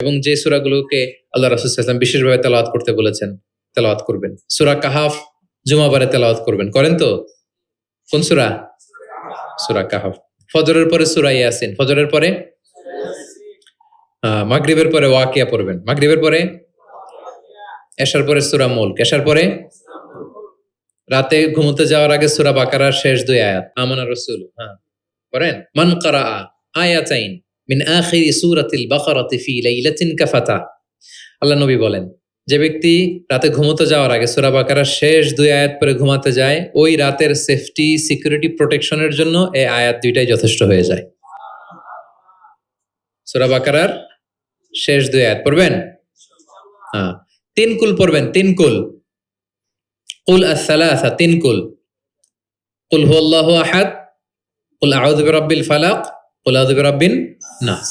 এবং যে সূরাগুলোকে আল্লাহ রাসূল সাল্লাল্লাহু আলাইহি ওয়াসাল্লাম বিশেষভাবে তেলাওয়াত করতে বলেছেন তেলাওয়াত করবেন। সূরা কাহাফ জুমাবারে তেলাওয়াত করবেন, করেন তো? কোন সূরা? সূরা কাহাফ। ফজরের পরে সূরা ইয়াসিন, ফজরের পরে মাগরিবের পরে ওয়াকিয়া পড়বেন, মাগরিবের পরে এশার পরে সূরা মুলক, এশার পরে রাতে ঘুমোতে যাওয়ার আগে সূরা বাকারার শেষ 2 আয়াত আমানা রাসূল করেন। মান ক্বারাআ আয়াতাইন মিন আখিরি সূরাতিল বাকারাতি ফি লাইলাতিন কাফাতা। আল্লাহ নবী বলেন, যে ব্যক্তি রাতে ঘুমোতে যাওয়ার আগে সূরা বাকারার শেষ 2 আয়াত পরে ঘুমাতে যায়, ওই রাতের সেফটি সিকিউরিটি প্রোটেকশনের জন্য এই আয়াত দুইটাই যথেষ্ট হয়ে যায়। সূরা বাকারার শেষ 2 আয়াত পড়বেন। 3 কুল পড়বেন, 3 কুল। কুল আস-সালাসা, 3 কুল। কুল হুয়াল্লাহু আহাদ, কুল আউযু বিরাব্বিল ফালাক, কুল আউযু বিরাব্বিন নাস।